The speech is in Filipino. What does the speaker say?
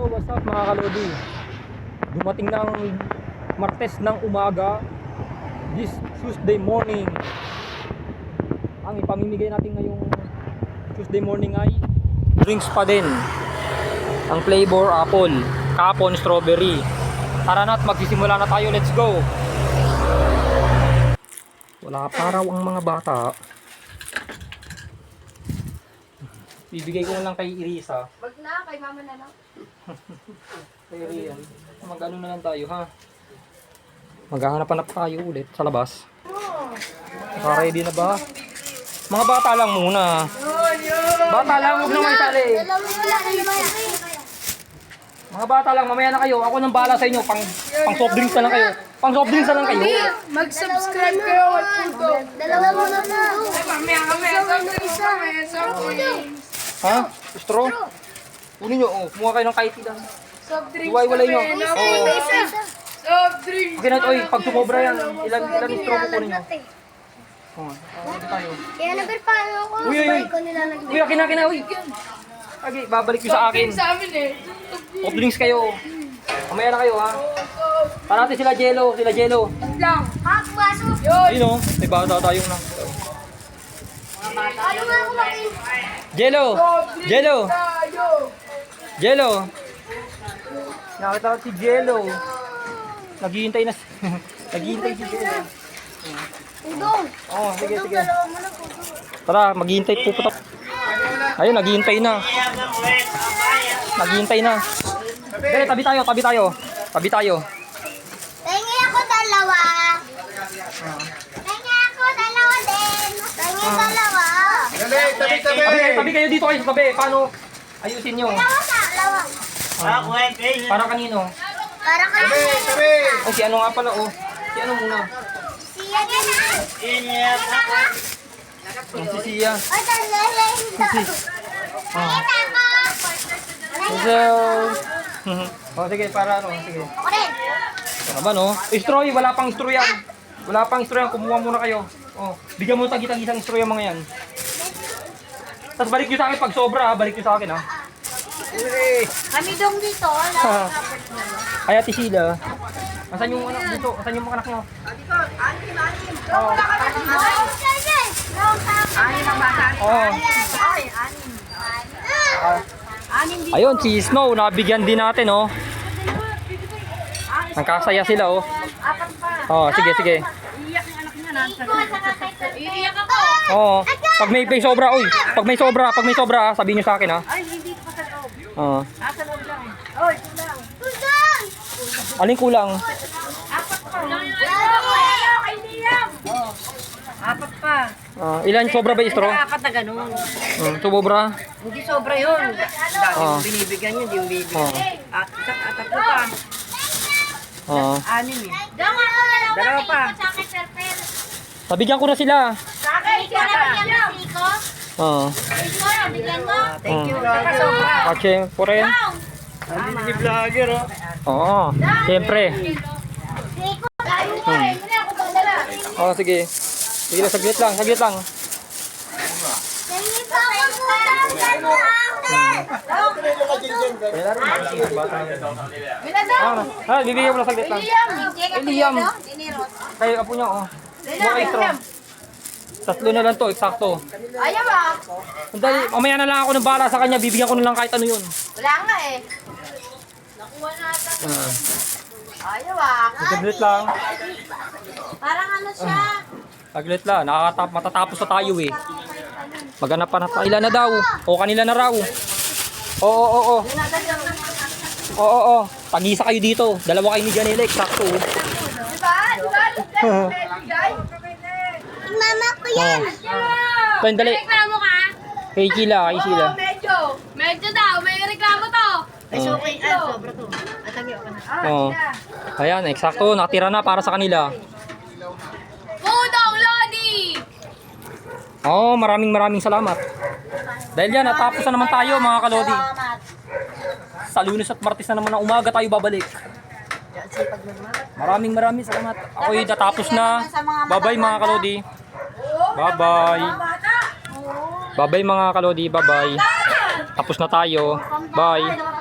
Yo, what's up mga kalodi? Dumating ng Martes ng umaga, this Tuesday morning. Ang ipamimigay natin ngayong Tuesday morning ay drinks pa din. Ang flavor apple, kapon strawberry. Tara na at magsisimula na tayo, let's go. Wala pa raw ang mga bata. Bibigay ko lang kay Irisa. Wag na, kay mama na lang. Kay Rian. Mag-ano na lang tayo, ha? Maghahanap-hanap tayo ulit sa labas. Naka-ready na ba? Mga bata lang muna. Bata lang, huwag naman sali. Mga bata lang, mamaya na kayo. Ako nang bahala sa inyo. Pang soft drinks na lang kayo. Pang soft drinks na lang kayo. Mag-subscribe kayo at puto. Dalawa mo na na. Mamaya kami, soft drinks. Ha? Straw? Kunin nyo, oh. Kumuha kayo ng kahit ilan. Soft drinks. Iwalay nyo. Soft drinks. Okay na, oy, pag sumobra yan, ilan straw po kunin nyo. Oh, dito tayo. Kaya naman paano ako? Uy, uy, uy. Ko nilalagay. Uy, akin na, uy. Okay, babalik nyo sa akin. Sa amin eh. Soft drinks kayo. Mamaya na kayo, ha? Para natin sila Jello, Lang. Ha, pumasok. Ayun, oh. May bata tayong na. Ano nga ako makin? Jello. Nakita ko si Jello. Naghihintay na. Naghihintay si Jello. Udong. Oh, sige. Dalawa mo na puto. Tara, maghihintay po pa. Ayun, naghihintay na. Dali, tabi tayo. Pengi ako dalawa. Pengi ako dalawa din. Pengi dalawa. Tabi kayo dito kayo sa tabi. Paano ayusin nyo? Dalawa. Para kanino? Para kami. Oh, si ano nga pala, oh. Si ano muna? Siya din ah. Oh, si Sia. O, dalawa ito. Oh. Pengi So, oh, sige, para ano, sige. ako rin. Ano ba, no? Straw, wala pang straw yan. Kumuha muna kayo. Oh, bigyan mo tagi-tagisang straw yung mga yan. Tapos balik nyo sa akin pag sobra, ha? Balik nyo sa akin, ha? Kami dong dito. Ha. Ay, Ate Sheila. Asan yung anak dito? Asan yung mga anak nyo? Oh. Oh. Ayun, si Snow, nabigyan din natin, oh. Ang kasaya sila, oh. Oh, sige. Iiyak ako. Oo. Pag may sobra, oy. Pag may sobra, sabihin niyo sa akin, ha. Ay, hindi pa sa loob. Oo. Sa loob lang. Oy, kulang. Kulang! Aling kulang? Apat pa. Ayaw, kay Liam. Apat pa. Ilan sobra ba, Istro? Apat na ganun. Sobra? Hindi sobra yun. Dati Oo. yung binibigyan yun, hindi yung bibigyan. Oo. At tatlo pa. Oo. Anim eh. Dalawa pa. Nabigyan ko na sila. Sa akin, ikaw na bigyan mo, Siko. Oo. Ikaw na bigyan mo. Thank you. Okay, po rin. Si vlogger, oh. Oo. Siyempre. Siko, tayo mo eh. Hindi ako badala. Oo, sige. Sige lang, saglit lang. Hindi pa ako Bibigyan mo lang saglit lang. Liam. Kayo, apo niyo, oh. Mga Istro. Tatlo na lang to, eksakto. Ayaw ba? Dahil, mamaya na lang ako ng bala sa kanya. Bibigyan ko na lang kahit ano yun. Wala nga eh. Nakuha na ata. Ayaw ah. Saglit lang. Parang ano siya. Saglit lang. Matatapos na tayo, eh. Maghanap pa na tayo. Ilan na daw? O, kanila na raw. Oo. Tagisa kayo dito. Dalawa kayo ni Janela, eksakto. Diba? Mama ko yan. Pen, dali. Reklamo ka? Kay Sheila. Medyo daw. May reklamo to. Ay, sobra to. Oo. Ayan, eksakto. Nakatira na para sa kanila. Pudong Lodi! Oo, maraming salamat. Dahil yan, natapos na naman tayo mga kalodi. Sa Lunes at Martes na naman ng umaga tayo babalik. Maraming salamat. Ako'y natapos na. Bye-bye mga kalodi. Bye-bye. Bye-bye mga kalodi. Bye-bye. Tapos na tayo. Bye.